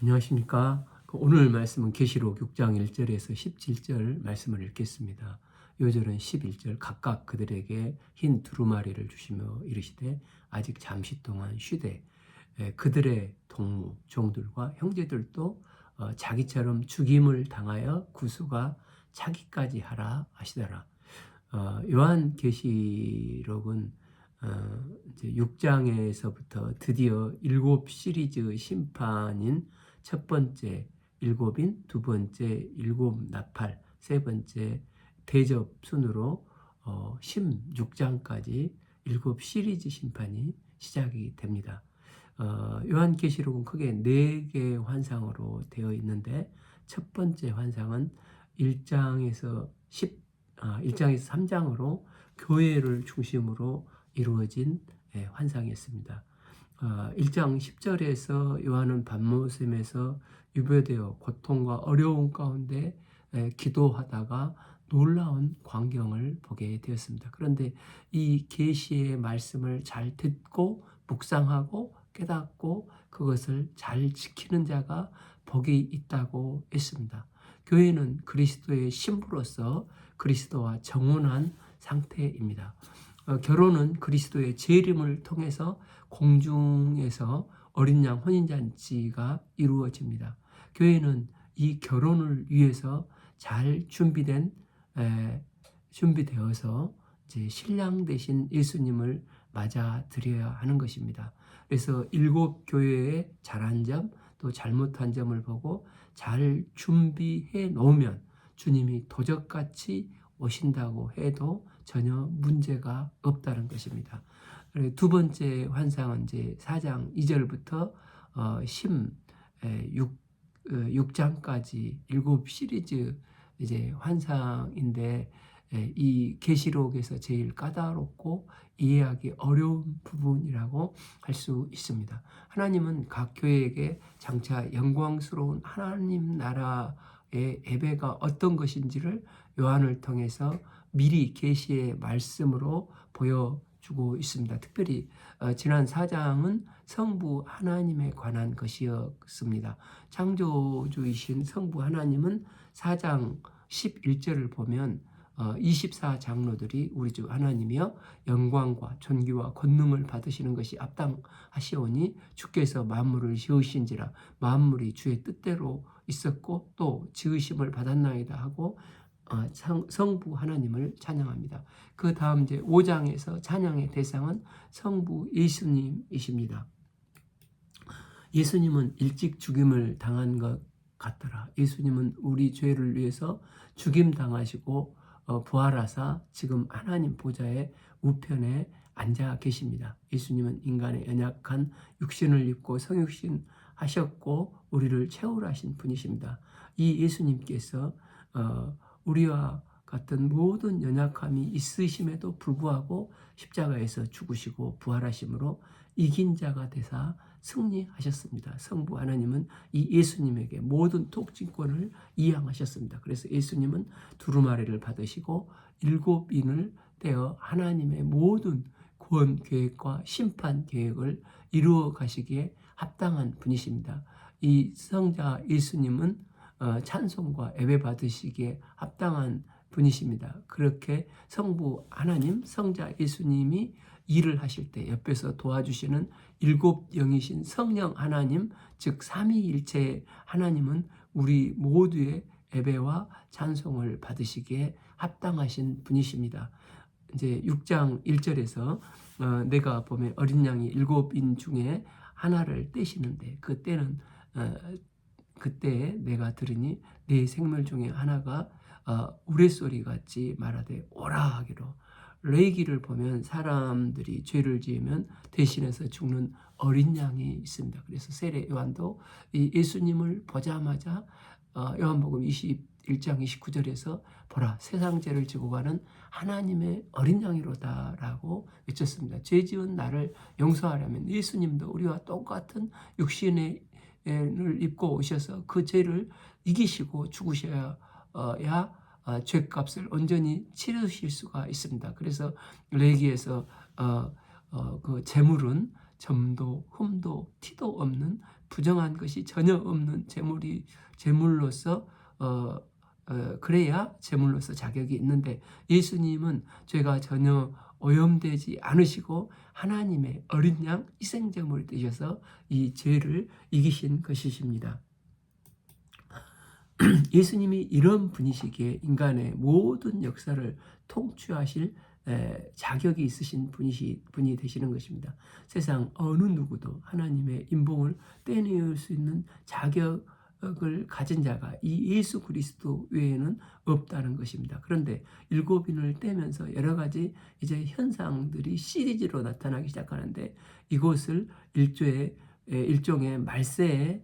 안녕하십니까. 오늘 말씀은 계시록 6장 1절에서 17절 말씀을 읽겠습니다. 요절은 11절 각각 그들에게 흰 두루마리를 주시며 이르시되 아직 잠시 동안 쉬되 그들의 동무 종들과 형제들도 자기처럼 죽임을 당하여 구수가 차기까지 하라 하시더라. 요한계시록은 이제 6장에서부터 드디어 7 시리즈 심판인 첫 번째 일곱인, 두 번째 일곱 나팔, 세 번째 대접 순으로 16장까지 7 시리즈 심판이 시작이 됩니다. 요한계시록은 크게 4개의 환상으로 되어 있는데 첫 번째 환상은 1장에서 3장으로 교회를 중심으로 이루어진 환상이었습니다. 1장 10절에서 요한은 밤모섬에서 유배되어 고통과 어려움 가운데 기도하다가 놀라운 광경을 보게 되었습니다. 그런데 이 계시의 말씀을 잘 듣고 묵상하고 깨닫고 그것을 잘 지키는 자가 복이 있다고 했습니다. 교회는 그리스도의 신부로서 그리스도와 정혼한 상태입니다. 결혼은 그리스도의 재림을 통해서 공중에서 어린 양 혼인잔치가 이루어집니다. 교회는 이 결혼을 위해서 잘 준비되어서 이제 신랑 되신 예수님을 맞아들여야 하는 것입니다. 그래서 7 교회의 잘한 점, 또 잘못한 점을 보고 잘 준비해 놓으면 주님이 도적같이 오신다고 해도 전혀 문제가 없다는 것입니다. 두 번째 환상은 이제 4장 2절부터 16장까지 7 시리즈 이제 환상인데 이 계시록에서 제일 까다롭고 이해하기 어려운 부분이라고 할 수 있습니다. 하나님은 각 교회에게 장차 영광스러운 하나님 나라의 예배가 어떤 것인지를 요한을 통해서 미리 계시의 말씀으로 보여주고 있습니다. 특별히 지난 4장은 성부 하나님에 관한 것이었습니다. 창조주이신 성부 하나님은 4장 11절을 보면 24장로들이 우리 주 하나님이여 영광과 존귀와 권능을 받으시는 것이 합당하시오니 주께서 만물을 지으신지라 만물이 주의 뜻대로 있었고 또 지으심을 받았나이다 하고 성부 하나님을 찬양합니다. 그 다음 이제 5장에서 찬양의 대상은 성부 예수님이십니다. 예수님은 일찍 죽임을 당한 것 같더라. 예수님은 우리 죄를 위해서 죽임 당하시고 부활하사 지금 하나님 보좌의 우편에 앉아 계십니다. 예수님은 인간의 연약한 육신을 입고 성육신 하셨고 우리를 채우라신 분이십니다. 이 예수님께서 우리와 같은 모든 연약함이 있으심에도 불구하고 십자가에서 죽으시고 부활하심으로 이긴 자가 되사 승리하셨습니다. 성부 하나님은 이 예수님에게 모든 통치권을 이양하셨습니다. 그래서 예수님은 두루마리를 받으시고 7인을 떼어 하나님의 모든 구원 계획과 심판 계획을 이루어 가시기에 합당한 분이십니다. 이 성자 예수님은 찬송과 예배 받으시기에 합당한 분이십니다. 그렇게 성부 하나님, 성자 예수님이 일을 하실 때 옆에서 도와주시는 7 영이신 성령 하나님, 즉 삼위일체 하나님은 우리 모두의 예배와 찬송을 받으시기에 합당하신 분이십니다. 이제 6장 1절에서 내가 보면 어린 양이 7인 중에 하나를 떼시는데 그때는 그때 내가 들으니 네 생물 중에 하나가 우레소리 같이 말하되 오라 하기로. 레위기를 보면 사람들이 죄를 지으면 대신해서 죽는 어린 양이 있습니다. 그래서 세례 요한도 이 예수님을 보자마자 요한복음 21장 29절에서 보라 세상 죄를 지고 가는 하나님의 어린 양이로다라고 외쳤습니다. 죄 지은 나를 용서하려면 예수님도 우리와 똑같은 육신을 입고 오셔서 그 죄를 이기시고 죽으셔야 죄값을 온전히 치르실 수가 있습니다. 그래서 레위기에서 그 제물은 점도 흠도 티도 없는 부정한 것이 전혀 없는 제물로서 그래야 제물로서 자격이 있는데, 예수님은 죄가 전혀 오염되지 않으시고 하나님의 어린 양 희생제물이 되셔서 이 죄를 이기신 것이십니다. 예수님이 이런 분이시기에 인간의 모든 역사를 통치하실 자격이 있으신 분이 되시는 것입니다. 세상 어느 누구도 하나님의 인봉을 떼내올 수 있는 자격을 가진 자가 이 예수 그리스도 외에는 없다는 것입니다. 그런데 일곱인을 떼면서 여러 가지 이제 현상들이 시리즈로 나타나기 시작하는데, 이것을 일종의 말세의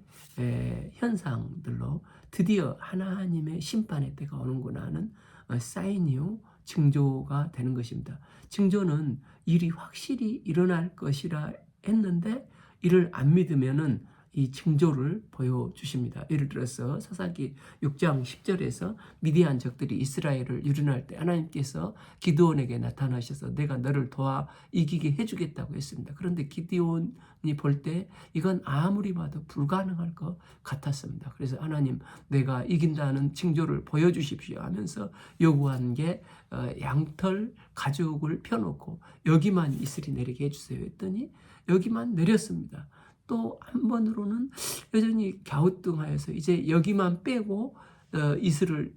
현상들로 드디어 하나님의 심판의 때가 오는구나 하는 사인이요, 징조가 되는 것입니다. 징조는 일이 확실히 일어날 것이라 했는데 이를 안 믿으면은 이 징조를 보여주십니다. 예를 들어서 사사기 6장 10절에서 미디안 적들이 이스라엘을 유린할 때 하나님께서 기드온에게 나타나셔서 내가 너를 도와 이기게 해주겠다고 했습니다. 그런데 기드온이 볼 때 이건 아무리 봐도 불가능할 것 같았습니다. 그래서 하나님, 내가 이긴다는 징조를 보여주십시오 하면서 요구한 게 양털 가죽을 펴놓고 여기만 이슬이 내리게 해주세요 했더니 여기만 내렸습니다. 또 한 번으로는 여전히 갸우뚱하여서 이제 여기만 빼고 이슬을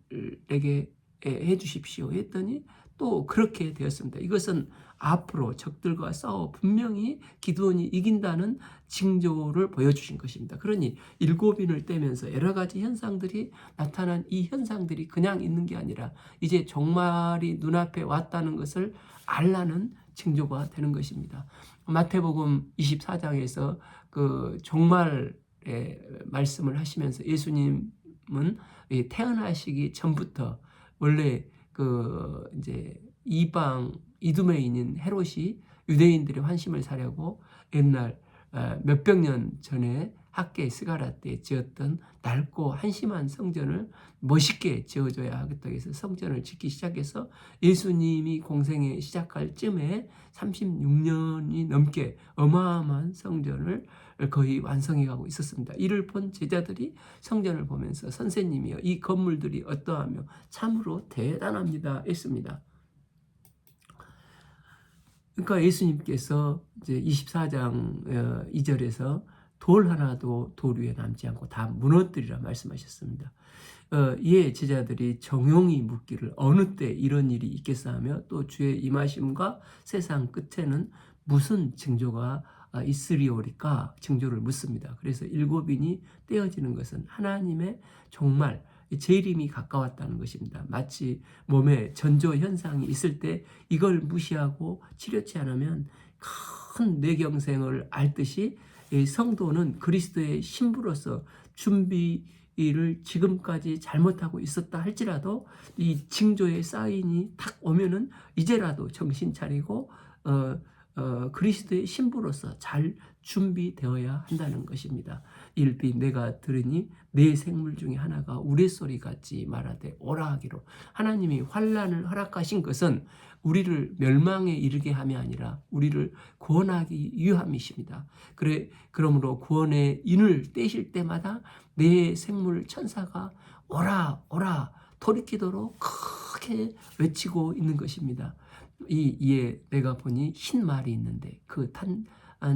내게 해주십시오 했더니 또 그렇게 되었습니다. 이것은 앞으로 적들과 싸워 분명히 기드온이 이긴다는 징조를 보여주신 것입니다. 그러니 일곱인을 떼면서 여러 가지 현상들이 나타난 이 현상들이 그냥 있는 게 아니라 이제 종말이 눈앞에 왔다는 것을 알라는 징조가 되는 것입니다. 마태복음 24장에서 그 종말의 말씀을 하시면서 예수님은 태어나시기 전부터 원래 그 이제 이두메인인 헤롯이 유대인들의 환심을 사려고 옛날 몇백 년 전에 학계 스가랴 때 지었던 낡고 한심한 성전을 멋있게 지어줘야 하겠다 해서 성전을 짓기 시작해서 예수님이 공생에 시작할 쯤에 36년이 넘게 어마어마한 성전을 거의 완성해 가고 있었습니다. 이를 본 제자들이 성전을 보면서 선생님이여, 이 건물들이 어떠하며 참으로 대단합니다 했습니다. 그러니까 예수님께서 이제 24장 2절에서 돌 하나도 돌 위에 남지 않고 다 무너뜨리라 말씀하셨습니다. 이에 제자들이 정용이 묻기를 어느 때 이런 일이 있겠사 하며 또 주의 임하심과 세상 끝에는 무슨 징조가 있으리오리까 징조를 묻습니다. 그래서 일곱인이 떼어지는 것은 하나님의 정말 재림이 가까웠다는 것입니다. 마치 몸에 전조 현상이 있을 때 이걸 무시하고 치료치 않으면 큰 뇌경색을 앓듯이 성도는 그리스도의 신부로서 준비를 지금까지 잘못하고 있었다 할지라도 이 징조의 사인이 탁 오면은 이제라도 정신 차리고 그리스도의 신부로서 잘 준비되어야 한다는 것입니다. 일비 내가 들으니 내 생물 중에 하나가 우레소리 같이 말하되 오라 하기로. 하나님이 환난을 허락하신 것은 우리를 멸망에 이르게 함이 아니라 우리를 구원하기 위함이십니다. 그러므로 구원의 인을 떼실 때마다 내 생물 천사가 오라 오라 돌이키도록 크게 외치고 있는 것입니다. 이에 내가 보니 흰 말이 있는데 그 탄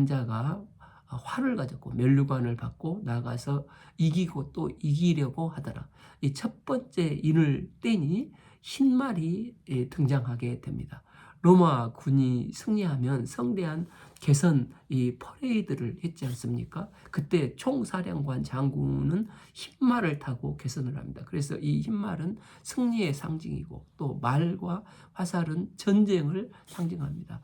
자가 활을 가졌고 면류관을 받고 나가서 이기고 또 이기려고 하더라. 이 첫 번째 인을 떼니 흰 말이 등장하게 됩니다. 로마 군이 승리하면 성대한 개선 퍼레이드를 했지 않습니까? 그때 총사령관 장군은 흰말을 타고 개선을 합니다. 그래서 이 흰말은 승리의 상징이고 또 말과 화살은 전쟁을 상징합니다.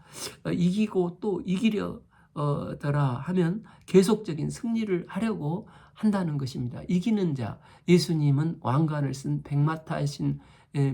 이기고 또 이기려더라 하면 계속적인 승리를 하려고 한다는 것입니다. 이기는 자, 예수님은 왕관을 쓴 백마타이신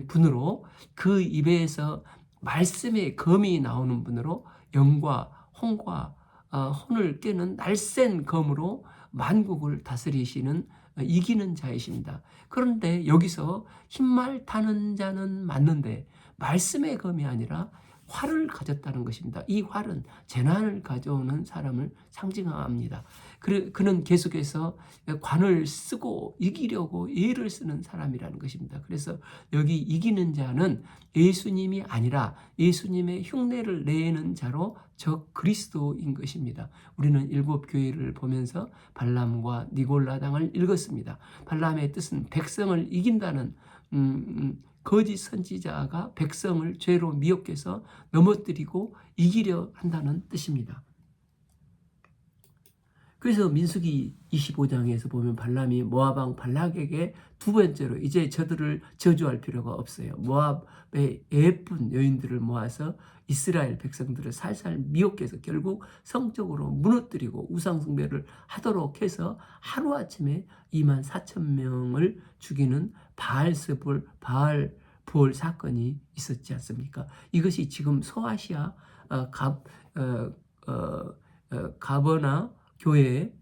분으로 그 입에서 말씀의 검이 나오는 분으로 영과 혼과 혼을 깨는 날쌘 검으로 만국을 다스리시는 이기는 자이십니다. 그런데 여기서 흰말 타는 자는 맞는데 말씀의 검이 아니라 활을 가졌다는 것입니다. 이 활은 재난을 가져오는 사람을 상징합니다. 그는 계속해서 관을 쓰고 이기려고 애를 쓰는 사람이라는 것입니다. 그래서 여기 이기는 자는 예수님이 아니라 예수님의 흉내를 내는 자로 적 그리스도인 것입니다. 우리는 일곱 교회를 보면서 발람과 니골라당을 읽었습니다. 발람의 뜻은 백성을 이긴다는 거짓 선지자가 백성을 죄로 미혹해서 넘어뜨리고 이기려 한다는 뜻입니다. 그래서 민수기 25장에서 보면 발람이 모압 왕 발락에게 두 번째로 이제 저들을 저주할 필요가 없어요. 모압의 예쁜 여인들을 모아서 이스라엘 백성들을 살살 미혹해서 결국 성적으로 무너뜨리고 우상숭배를 하도록 해서 하루아침에 24,000명을 죽이는 바알부올 사건이 있었지 않습니까? 이것이 지금 소아시아 가버나 교회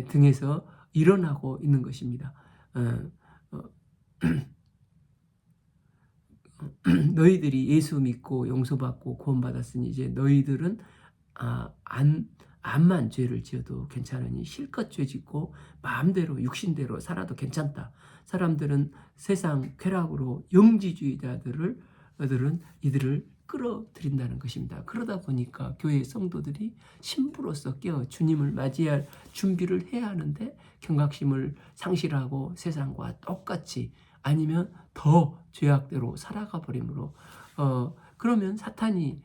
등에서 일어나고 있는 것입니다. 너희들이 예수 믿고 용서받고 구원받았으니 이제 너희들은 암만 죄를 지어도 괜찮으니 실컷 죄 짓고 마음대로 육신대로 살아도 괜찮다. 사람들은 세상 쾌락으로 영지주의자들은 이들을 끌어들인다는 것입니다. 그러다 보니까 교회 성도들이 신부로서 깨어 주님을 맞이할 준비를 해야 하는데 경각심을 상실하고 세상과 똑같이 아니면 더 죄악대로 살아가 버림으로 그러면 사탄이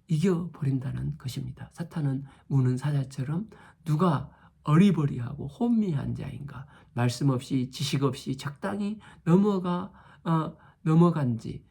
이겨버린다는 것입니다. 사탄은 우는 사자처럼 누가 어리버리하고 혼미한 자인가, 말씀 없이 지식 없이 적당히 넘어간지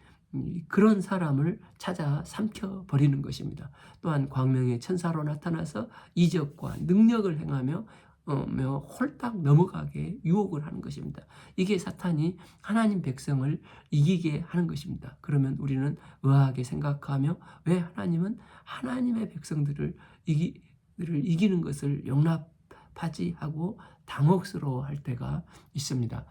그런 사람을 찾아 삼켜버리는 것입니다. 또한 광명의 천사로 나타나서 이적과 능력을 행하며 홀딱 넘어가게 유혹을 하는 것입니다. 이게 사탄이 하나님 백성을 이기게 하는 것입니다. 그러면 우리는 의아하게 생각하며 왜 하나님은 하나님의 백성들을 이기는 것을 용납하지 하고 당혹스러워할 때가 있습니다.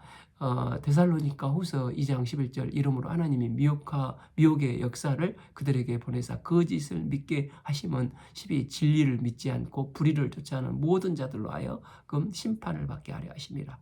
데살로니가 후서 2장 11절 이러므로 하나님이 미혹의 역사를 그들에게 보내사 거짓을 믿게 하심은 12 진리를 믿지 않고 불의를 쫓아하는 모든 자들로 하여금 심판을 받게 하려 하심이라.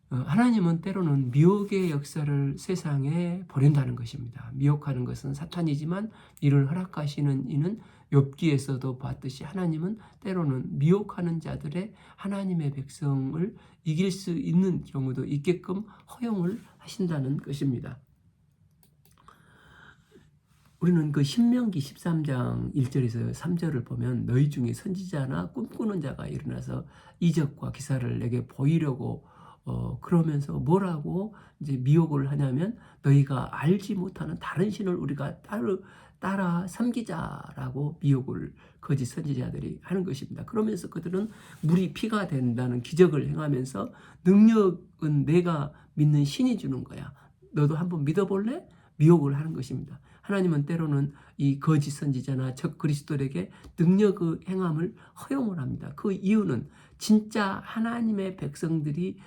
하나님은 때로는 미혹의 역사를 세상에 보낸다는 것입니다. 미혹하는 것은 사탄이지만 이를 허락하시는 이는 욥기에서도 봤듯이 하나님은 때로는 미혹하는 자들의 하나님의 백성을 이길 수 있는 경우도 있게끔 허용을 하신다는 것입니다. 우리는 그 신명기 13장 1절에서 3절을 보면 너희 중에 선지자나 꿈꾸는 자가 일어나서 이적과 기사를 내게 보이려고 그러면서 뭐라고 이제 미혹을 하냐면 너희가 알지 못하는 다른 신을 우리가 따라 섬기자라고 미혹을 거짓 선지자들이 하는 것입니다. 그러면서 그들은 물이 피가 된다는 기적을 행하면서 능력은 내가 믿는 신이 주는 거야. 너도 한번 믿어볼래? 미혹을 하는 것입니다. 하나님은 때로는 이 거짓 선지자나 적 그리스도에게 능력의 행함을 허용을 합니다. 그 이유는 진짜 하나님의 백성들이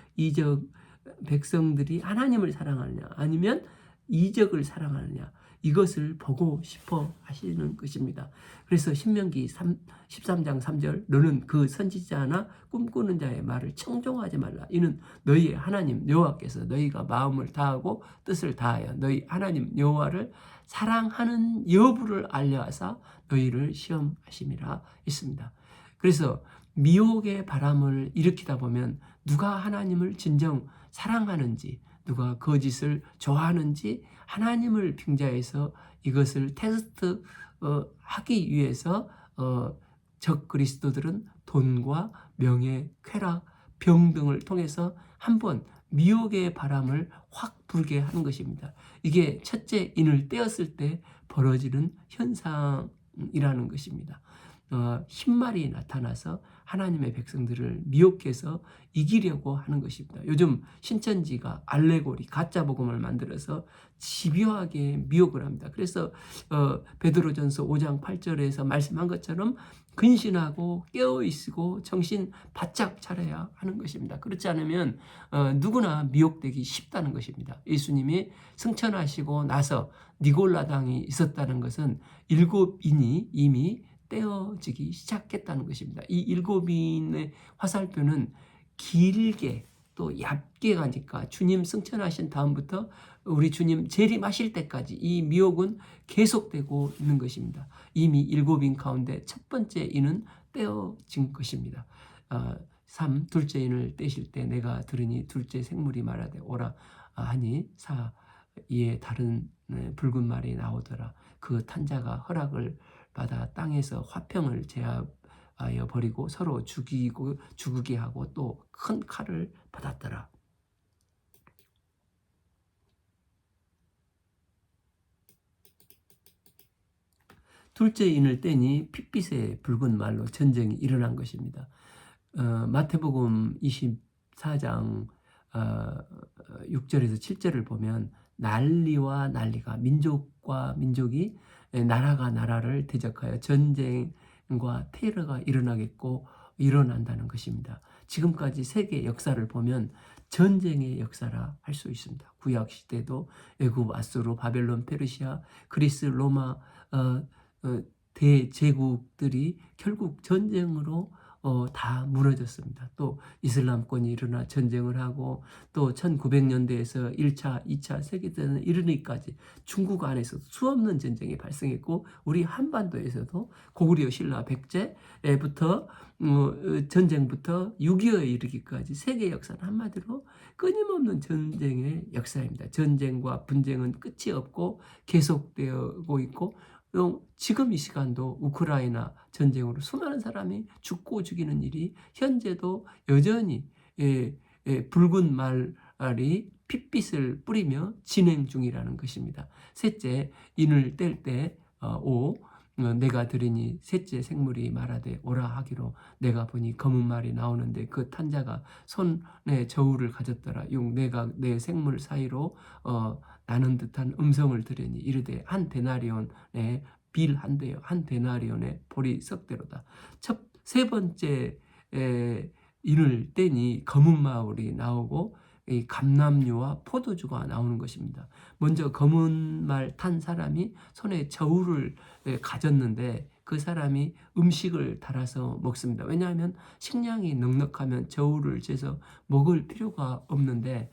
하나님을 사랑하느냐 아니면 이적을 사랑하느냐 이것을 보고 싶어 하시는 것입니다. 그래서 신명기 13장 3절 너는 그 선지자나 꿈꾸는 자의 말을 청종하지 말라. 이는 너희의 하나님 여호와께서 너희가 마음을 다하고 뜻을 다하여 너희 하나님 여호와를 사랑하는 여부를 알려하사 너희를 시험하심이라 했습니다. 그래서 미혹의 바람을 일으키다 보면 누가 하나님을 진정 사랑하는지 누가 거짓을 좋아하는지 하나님을 빙자해서 이것을 테스트 하기 위해서 적 그리스도들은 돈과 명예, 쾌락, 병 등을 통해서 한번 미혹의 바람을 확 불게 하는 것입니다. 이게 첫째 인을 떼었을 때 벌어지는 현상이라는 것입니다. 흰말이 나타나서 하나님의 백성들을 미혹해서 이기려고 하는 것입니다. 요즘 신천지가 알레고리, 가짜 복음을 만들어서 집요하게 미혹을 합니다. 그래서 베드로전서 5장 8절에서 말씀한 것처럼 근신하고 깨어있고 정신 바짝 차려야 하는 것입니다. 그렇지 않으면 누구나 미혹되기 쉽다는 것입니다. 예수님이 승천하시고 나서 니골라당이 있었다는 것은 7인이 이미 떼어지기 시작했다는 것입니다. 이 7인의 화살표는 길게 또 얇게 가니까 주님 승천하신 다음부터 우리 주님 재림하실 때까지 이 미혹은 계속되고 있는 것입니다. 이미 7인 가운데 첫 번째 인은 떼어진 것입니다. 3. 둘째 인을 떼실 때 내가 들으니 둘째 생물이 말하되 오라 하니 4. 이에 다른 붉은 말이 나오더라. 그 탄자가 허락을 받아 땅에서 화평을 제압하여 버리고 서로 죽이게 하고 또 큰 칼을 받았더라. 둘째 인을 떼니 핏빛의 붉은 말로 전쟁이 일어난 것입니다. 마태복음 24장 6절에서 7절을 보면 난리와 난리가 민족과 민족이 나라가 나라를 대적하여 전쟁과 테러가 일어나겠고 일어난다는 것입니다. 지금까지 세계 역사를 보면 전쟁의 역사라 할 수 있습니다. 구약 시대도 애굽, 아수르, 바벨론, 페르시아, 그리스, 로마 대제국들이 결국 전쟁으로 다 무너졌습니다. 또 이슬람권이 일어나 전쟁을 하고 또 1900년대에서 1차, 2차 세계대전이 일어나기까지 중국 안에서도 수없는 전쟁이 발생했고 우리 한반도에서도 고구려 신라 백제부터 전쟁부터 6.25에 이르기까지 세계 역사는 한마디로 끊임없는 전쟁의 역사입니다. 전쟁과 분쟁은 끝이 없고 계속되고 있고 지금 이 시간도 우크라이나 전쟁으로 수많은 사람이 죽고 죽이는 일이 현재도 여전히 붉은 말이 핏빛을 뿌리며 진행 중이라는 것입니다. 셋째, 인을 뗄 때 5. 내가 들으니 셋째 생물이 말하되 오라 하기로 내가 보니 검은 말이 나오는데 그 탄자가 손에 저울을 가졌더라. 6. 내가 내 생물 사이로 나는 듯한 음성을 들으니 이르되 한 데나리온에 빌 한 대요 한 데나리온에 보리 썩대로다. 세 번째 인을 떼니 검은 말이 나오고 이 감람류와 포도주가 나오는 것입니다. 먼저 검은 말 탄 사람이 손에 저울을 가졌는데 그 사람이 음식을 달아서 먹습니다. 왜냐하면 식량이 넉넉하면 저울을 재서 먹을 필요가 없는데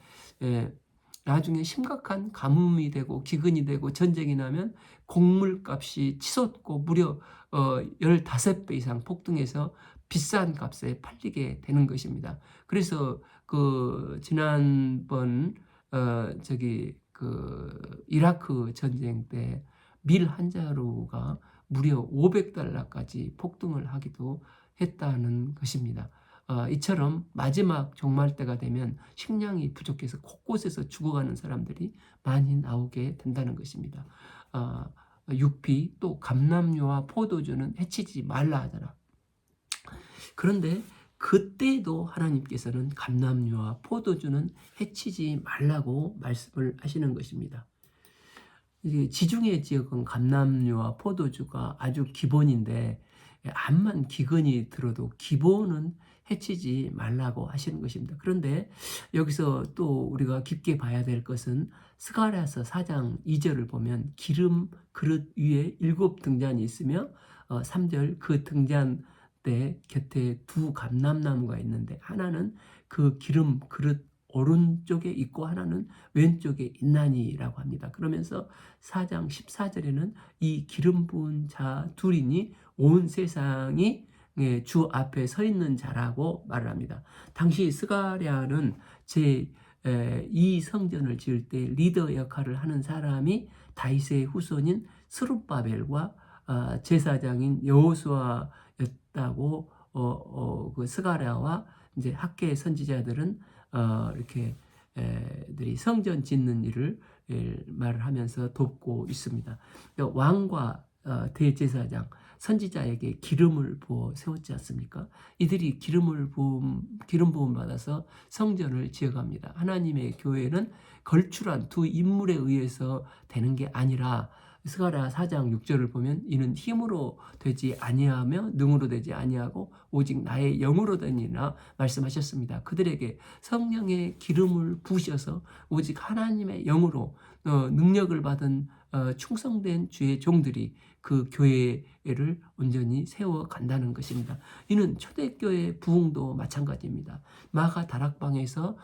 나중에 심각한 가뭄이 되고 기근이 되고 전쟁이 나면 곡물값이 치솟고 무려 15배 이상 폭등해서 비싼 값에 팔리게 되는 것입니다. 그래서 지난번 이라크 전쟁 때 밀 한 자루가 무려 $500까지 폭등을 하기도 했다는 것입니다. 이처럼 마지막 종말 때가 되면 식량이 부족해서 곳곳에서 죽어가는 사람들이 많이 나오게 된다는 것입니다. 육비 또 감람류와 포도주는 해치지 말라 하더라. 그런데 그때도 하나님께서는 감람류와 포도주는 해치지 말라고 말씀을 하시는 것입니다. 지중해 지역은 감람류와 포도주가 아주 기본인데 암만 기근이 들어도 기본은 해치지 말라고 하시는 것입니다. 그런데 여기서 또 우리가 깊게 봐야 될 것은 스가랴서 4장 2절을 보면 기름 그릇 위에 7등잔이 있으며 3절 그 등잔대 곁에 2 감람나무가 있는데 하나는 그 기름 그릇 오른쪽에 있고 하나는 왼쪽에 있나니라고 합니다. 그러면서 4장 14절에는 이 기름 부은 자 둘이니 온 세상이 주 앞에 서 있는 자라고 말을 합니다. 당시 스가랴는 이 성전을 지을 때 리더 역할을 하는 사람이 다윗의 후손인 스룹바벨과 제사장인 여호수아였다고 그 스가랴와 이제 학계 선지자들은 이렇게 들이 성전 짓는 일을 말을 하면서 돕고 있습니다. 왕과 대제사장 선지자에게 기름을 부어 세웠지 않습니까? 이들이 기름 부음 받아서 성전을 지어갑니다. 하나님의 교회는 걸출한 두 인물에 의해서 되는 게 아니라 스가랴 4장 6절을 보면 이는 힘으로 되지 아니하며 능으로 되지 아니하고 오직 나의 영으로 되니라 말씀하셨습니다. 그들에게 성령의 기름을 부으셔서 오직 하나님의 영으로 능력을 받은 충성된 주의 종들이 그 교회를 온전히 세워간다는 것입니다. 이는 초대교회 부흥도 마찬가지입니다. 마가 다락방에서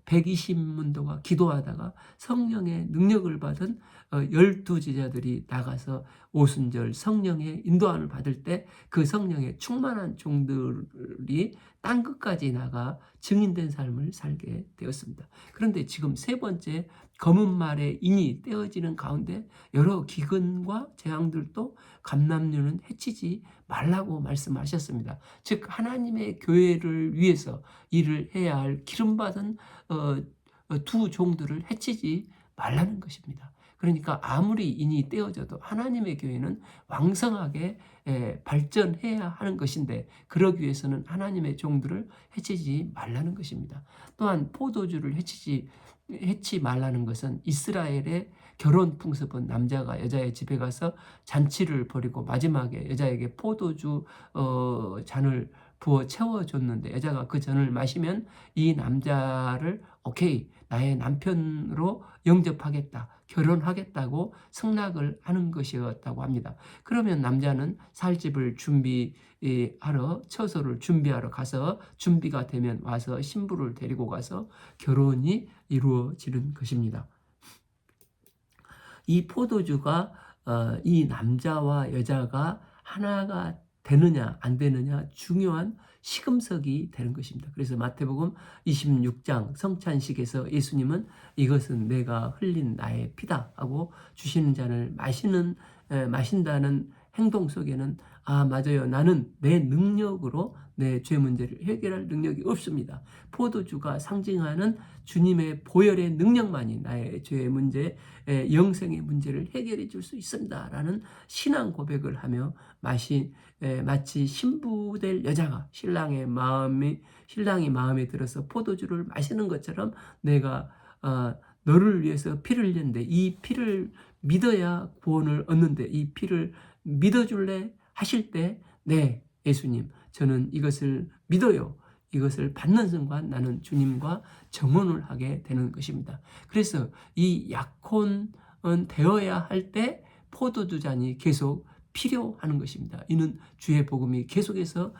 120문도가 기도하다가 성령의 능력을 받은 12제자들이 나가서 오순절 성령의 인도함을 받을 때 그 성령의 충만한 종들이 땅끝까지 나가 증인된 삶을 살게 되었습니다. 그런데 지금 세 번째 검은 말의 인이 떼어지는 가운데 여러 기근과 재앙들도 감람류는 해치지 말라고 말씀하셨습니다. 즉 하나님의 교회를 위해서 일을 해야 할 기름받은 두 종들을 해치지 말라는 것입니다. 그러니까 아무리 인이 떼어져도 하나님의 교회는 왕성하게 발전해야 하는 것인데 그러기 위해서는 하나님의 종들을 해치지 말라는 것입니다. 또한 포도주를 해치 말라는 것은 이스라엘의 결혼 풍습은 남자가 여자의 집에 가서 잔치를 벌이고 마지막에 여자에게 포도주 잔을 부어 채워줬는데 여자가 그 잔을 마시면 이 남자를 오케이 나의 남편으로 영접하겠다 결혼하겠다고 승낙을 하는 것이었다고 합니다. 그러면 남자는 살 집을 준비하러 처소를 준비하러 가서 준비가 되면 와서 신부를 데리고 가서 결혼이 이루어지는 것입니다. 이 포도주가 이 남자와 여자가 하나가 되느냐 안 되느냐 중요한 시금석이 되는 것입니다. 그래서 마태복음 26장 성찬식에서 예수님은 이것은 내가 흘린 나의 피다 하고 주시는 잔을 마신다는 행동 속에는 아 맞아요 나는 내 능력으로 내 죄 문제를 해결할 능력이 없습니다. 포도주가 상징하는 주님의 보혈의 능력만이 나의 죄의 문제, 영생의 문제를 해결해 줄 수 있습니다. 라는 신앙 고백을 하며 마치 신부될 여자가 신랑이 마음에 들어서 포도주를 마시는 것처럼 내가 너를 위해서 피를 흘렸는데 이 피를 믿어야 구원을 얻는데 이 피를 믿어줄래 하실 때 네 예수님 저는 이것을 믿어요. 이것을 받는 순간 나는 주님과 정혼을 하게 되는 것입니다. 그래서 이 약혼 되어야 할 때 포도주 잔이 계속 필요하는 것입니다. 이는 주의 복음이 계속해서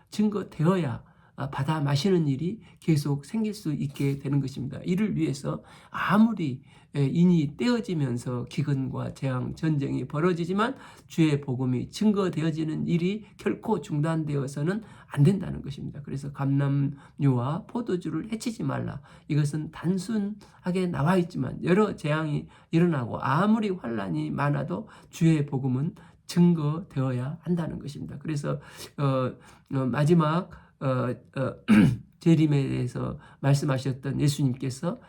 증거되어야 받아 마시는 일이 계속 생길 수 있게 되는 것입니다. 이를 위해서 아무리 인이 떼어지면서 기근과 재앙, 전쟁이 벌어지지만 주의 복음이 증거되어지는 일이 결코 중단되어서는 안 된다는 것입니다. 그래서 감람류와 포도주를 해치지 말라. 이것은 단순하게 나와 있지만 여러 재앙이 일어나고 아무리 환란이 많아도 주의 복음은 증거되어야 한다는 것입니다. 그래서 마지막 재림에 대해서 말씀하셨던 예수님께서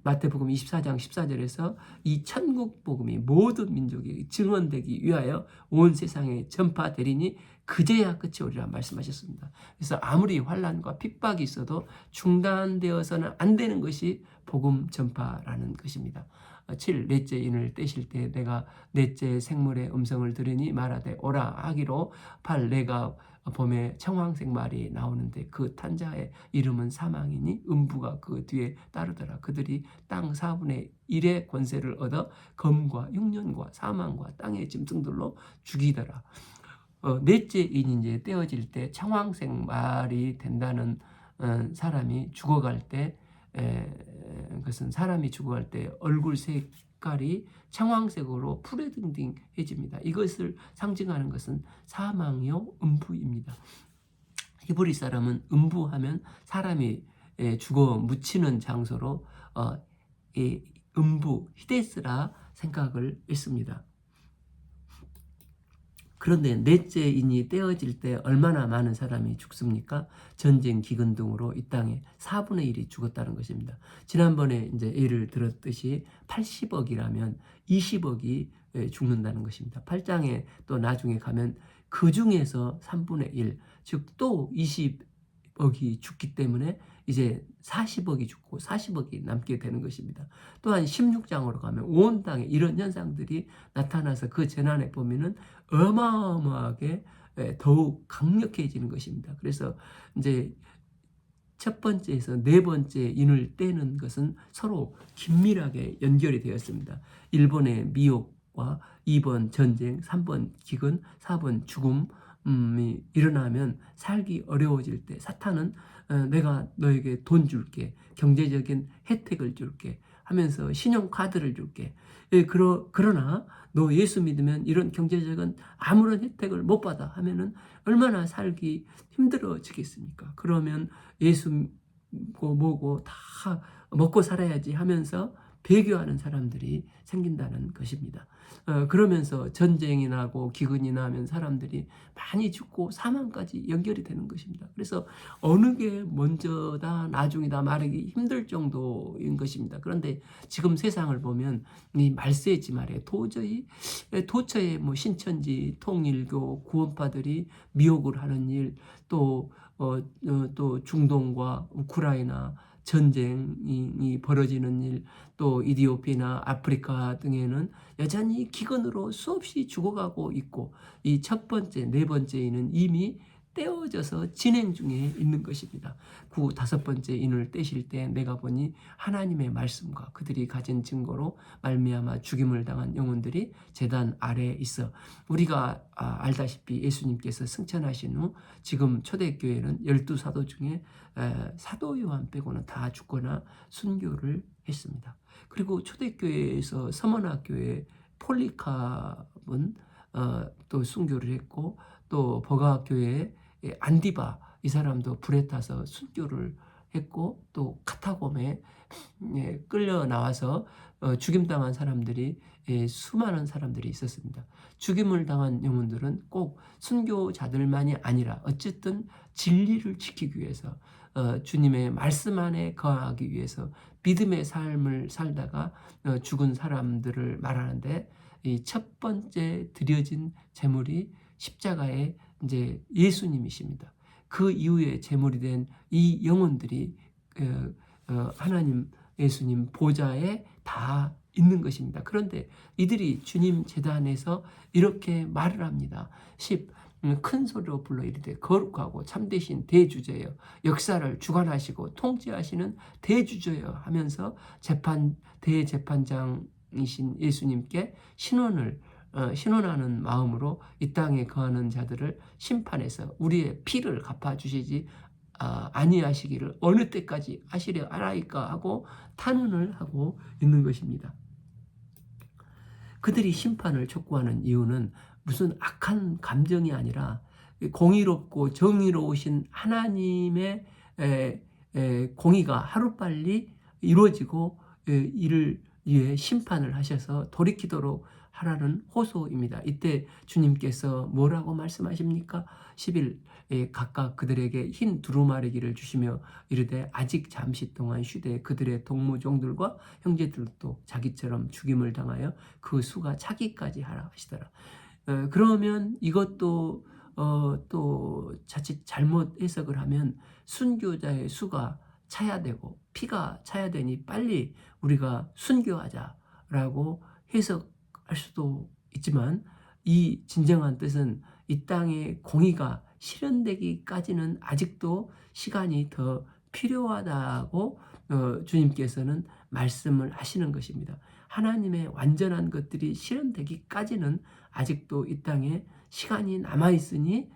마태복음 24장 14절에서 이 천국 복음이 모든 민족에게 증언되기 위하여 온 세상에 전파되리니 그제야 끝이 오리라 말씀하셨습니다. 그래서 아무리 환난과 핍박이 있어도 중단되어서는 안 되는 것이 복음 전파라는 것입니다. 7. 넷째 인을 떼실 때 내가 넷째 생물의 음성을 들으니 말하되 오라 하기로 8. 내가 봄에 청황색 말이 나오는데 그 탄자의 이름은 사망이니 음부가 그 뒤에 따르더라. 그들이 땅 4분의 1의 권세를 얻어 검과 흉년과 사망과 땅의 짐승들로 죽이더라. 넷째 인이 이제 떼어질 때 청황색 말이 된다는 사람이 죽어갈 때 그것은 사람이 죽어갈 때 얼굴 색깔이 청황색으로 푸르딩딩해집니다. 이것을 상징하는 것은 사망이요 음부입니다. 히브리 사람은 음부하면 사람이 죽어 묻히는 장소로 이 음부 히데스라 생각을 했습니다. 그런데 넷째 인이 떼어질 때 얼마나 많은 사람이 죽습니까? 전쟁, 기근 등으로 이 땅에 4분의 1이 죽었다는 것입니다. 지난번에 이제 예를 들었듯이 80억이라면 20억이 죽는다는 것입니다. 8장에 또 나중에 가면 그 중에서 3분의 1, 즉 또 억이 죽기 때문에 이제 40억이 죽고 40억이 남게 되는 것입니다. 또한 16장으로 가면 온 땅에 이런 현상들이 나타나서 그 재난에 보면은 어마어마하게 더욱 강력해지는 것입니다. 그래서 이제 첫 번째에서 네 번째 인을 떼는 것은 서로 긴밀하게 연결이 되었습니다. 1번의 미혹과 2번 전쟁, 3번 기근, 4번 죽음이 일어나면 살기 어려워질 때 사탄은 내가 너에게 돈 줄게, 경제적인 혜택을 줄게 하면서 신용카드를 줄게. 그러나 너 예수 믿으면 이런 경제적인 아무런 혜택을 못 받아 하면은 얼마나 살기 힘들어지겠습니까? 그러면 예수고 뭐고 다 먹고 살아야지 하면서 배교하는 사람들이 생긴다는 것입니다. 그러면서 전쟁이 나고 기근이 나면 사람들이 많이 죽고 사망까지 연결이 되는 것입니다. 그래서 어느 게 먼저다 나중이다 말하기 힘들 정도인 것입니다. 그런데 지금 세상을 보면 이 말세지 말에 도처에 뭐 신천지, 통일교, 구원파들이 미혹을 하는 일, 또 중동과 우크라이나 전쟁이 벌어지는 일, 또 이디오피아나 아프리카 등에는 여전히 기근으로 수없이 죽어가고 있고, 이 첫 번째, 네 번째 인은 이미 떼어져서 진행 중에 있는 것입니다. 다섯 번째 인을 떼실 때 내가 보니 하나님의 말씀과 그들이 가진 증거로 말미암아 죽임을 당한 영혼들이 제단 아래에 있어. 우리가 알다시피 예수님께서 승천하신 후 지금 초대교회는 12사도 중에 사도 요한 빼고는 다 죽거나 순교를 했습니다. 그리고 초대교회에서 서머나교회 폴리캅은 또 순교를 했고, 또 버가교회 안디바 이 사람도 불에 타서 순교를 했고, 또 카타곰에 끌려 나와서 죽임당한 사람들이 수많은 사람들이 있었습니다. 죽임을 당한 영혼들은 꼭 순교자들만이 아니라 어쨌든 진리를 지키기 위해서 주님의 말씀 안에 거하기 위해서 믿음의 삶을 살다가 죽은 사람들을 말하는데, 이 첫 번째 드려진 제물이 십자가의 이제 예수님이십니다. 그 이후에 제물이 된 이 영혼들이 하나님 예수님 보좌에 다 있는 것입니다. 그런데 이들이 주님 제단에서 이렇게 말을 합니다. 큰 소리로 불러 이르되 거룩하고 참되신 대주제여, 역사를 주관하시고 통치하시는 대주제여 하면서 대재판장이신 예수님께 신원하는 마음으로 이 땅에 거하는 자들을 심판해서 우리의 피를 갚아주시지 아니하시기를 어느 때까지 하시려 하나이까 하고 탄원을 하고 있는 것입니다. 그들이 심판을 촉구하는 이유는 무슨 악한 감정이 아니라 공의롭고 정의로우신 하나님의 공의가 하루빨리 이루어지고 이를 위해 심판을 하셔서 돌이키도록 하라는 호소입니다. 이때 주님께서 뭐라고 말씀하십니까? 10일 각각 그들에게 흰 두루마리기를 주시며 이르되 아직 잠시 동안 쉬되 그들의 동무종들과 형제들도 자기처럼 죽임을 당하여 그 수가 차기까지 하라 하시더라. 그러면 이것도 또 자칫 잘못 해석을 하면 순교자의 수가 차야 되고 피가 차야 되니 빨리 우리가 순교하자라고 해석할 수도 있지만, 이 진정한 뜻은 이 땅의 공의가 실현되기까지는 아직도 시간이 더 필요하다고 주님께서는 말씀을 하시는 것입니다. 하나님의 완전한 것들이 실현되기까지는 아직도 이 땅에 시간이 남아있으니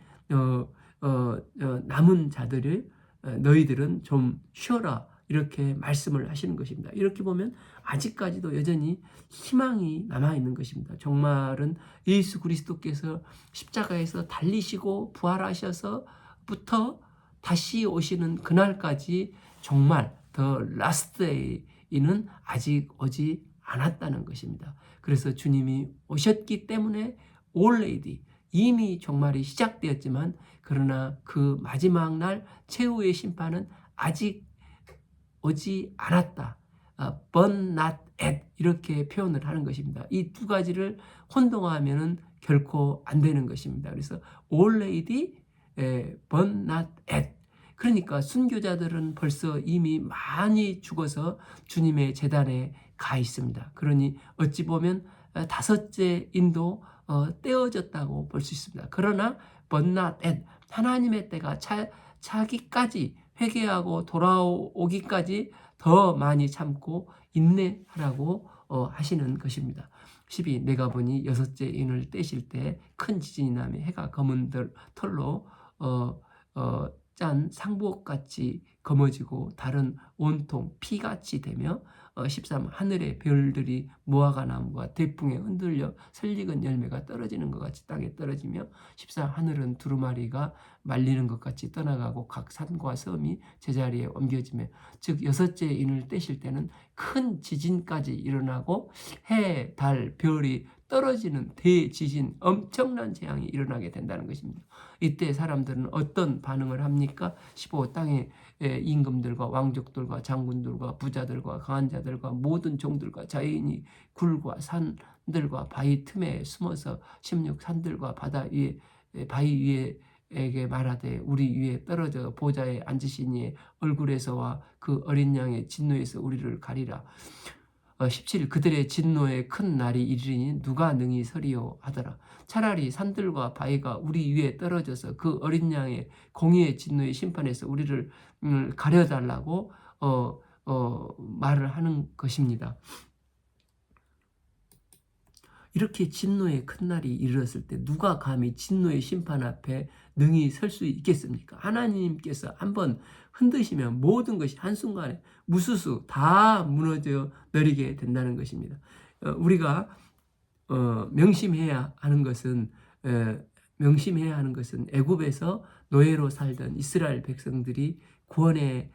남은 자들을 너희들은 좀 쉬어라 이렇게 말씀을 하시는 것입니다. 이렇게 보면 아직까지도 여전히 희망이 남아있는 것입니다. 정말은 예수 그리스도께서 십자가에서 달리시고 부활하셔서부터 다시 오시는 그날까지 정말 더 라스트 데이는 아직 오지 않았다는 것입니다. 그래서 주님이 오셨기 때문에 already 이미 종말이 시작되었지만, 그러나 그 마지막 날 최후의 심판은 아직 오지 않았다. but not yet 이렇게 표현을 하는 것입니다. 이 두 가지를 혼동하면은 결코 안 되는 것입니다. 그래서 already but not yet. 그러니까 순교자들은 벌써 이미 많이 죽어서 주님의 제단에 가 있습니다. 그러니 어찌 보면 다섯째 인도 떼어졌다고 볼 수 있습니다. 그러나 but not at, 하나님의 때가 차기까지 회개하고 돌아오기까지 더 많이 참고 인내하라고 하시는 것입니다. 12. 내가 보니 여섯째 인을 떼실 때 큰 지진이 나며 해가 검은 털로 짠 상복같이 검어지고 달은 온통 피같이 되며 13. 하늘의 별들이 무화과 나무가 대풍에 흔들려 설익은 열매가 떨어지는 것 같이 땅에 떨어지며 14. 하늘은 두루마리가 말리는 것 같이 떠나가고 각 산과 섬이 제자리에 옮겨지며 즉 여섯째 인을 떼실 때는 큰 지진까지 일어나고 해, 달, 별이 떨어지는 대지진, 엄청난 재앙이 일어나게 된다는 것입니다. 이때 사람들은 어떤 반응을 합니까? 15. 땅의 임금들과 왕족들과 장군들과 부자들과 강한 자들과 모든 종들과 자연이 굴과 산들과 바위 틈에 숨어서 16. 산들과 바위 위에 에게 말하되 우리 위에 떨어져 보좌에 앉으신 이의 얼굴에서와 그 어린 양의 진노에서 우리를 가리라. 17. 그들의 진노의 큰 날이 이르니 누가 능히 서리요 하더라. 차라리 산들과 바위가 우리 위에 떨어져서 그 어린 양의 공의의 진노의 심판에서 우리를 가려달라고 말을 하는 것입니다. 이렇게 진노의 큰 날이 이르렀을 때 누가 감히 진노의 심판 앞에 능히 설 수 있겠습니까? 하나님께서 한번 흔드시면 모든 것이 한순간에 무수수 다 무너져 내리게 된다는 것입니다. 우리가 명심해야 하는 것은 애굽에서 노예로 살던 이스라엘 백성들이 구원해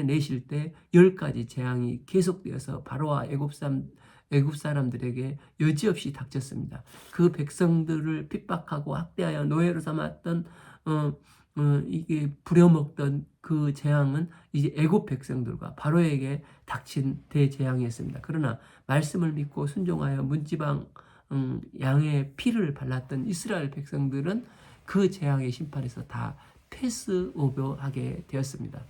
내실 때 10가지 재앙이 계속되어서 바로와 애굽 사람들에게 여지없이 닥쳤습니다. 그 백성들을 핍박하고 학대하여 노예로 삼았던 이게 부려먹던 그 재앙은 이제 애굽 백성들과 바로에게 닥친 대재앙이었습니다. 그러나 말씀을 믿고 순종하여 문지방 양의 피를 발랐던 이스라엘 백성들은 그 재앙의 심판에서 다 패스오버하게 되었습니다.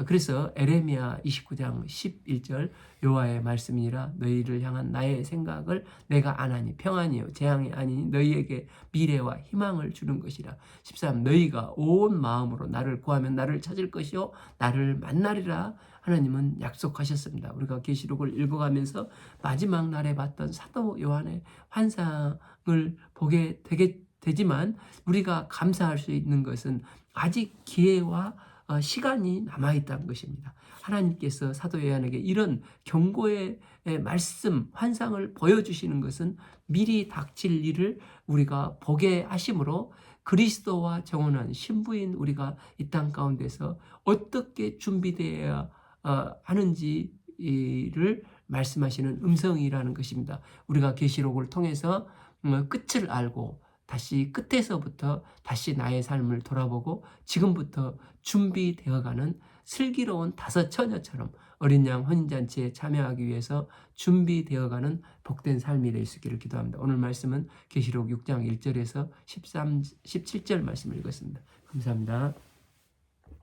그래서 에레미야 29장 11절 여호와의 말씀이니라 너희를 향한 나의 생각을 내가 아나니 평안이요 재앙이 아니니 너희에게 미래와 희망을 주는 것이라. 13. 너희가 온 마음으로 나를 구하면 나를 찾을 것이요 나를 만나리라 하나님은 약속하셨습니다. 우리가 계시록을 읽어가면서 마지막 날에 봤던 사도 요한의 환상을 보게 되지만 우리가 감사할 수 있는 것은 아직 기회와 시간이 남아있다는 것입니다. 하나님께서 사도 요한에게 이런 경고의 말씀, 환상을 보여주시는 것은 미리 닥칠 일을 우리가 보게 하심으로 그리스도와 정혼한 신부인 우리가 이 땅 가운데서 어떻게 준비되어야 하는지를 말씀하시는 음성이라는 것입니다. 우리가 계시록을 통해서 끝을 알고 다시 끝에서부터 다시 나의 삶을 돌아보고 지금부터 준비되어가는 슬기로운 다섯 처녀처럼 어린 양 혼인잔치에 참여하기 위해서 준비되어가는 복된 삶이 될 수 있기를 기도합니다. 오늘 말씀은 계시록 6장 1절에서 17절 말씀을 읽었습니다. 감사합니다.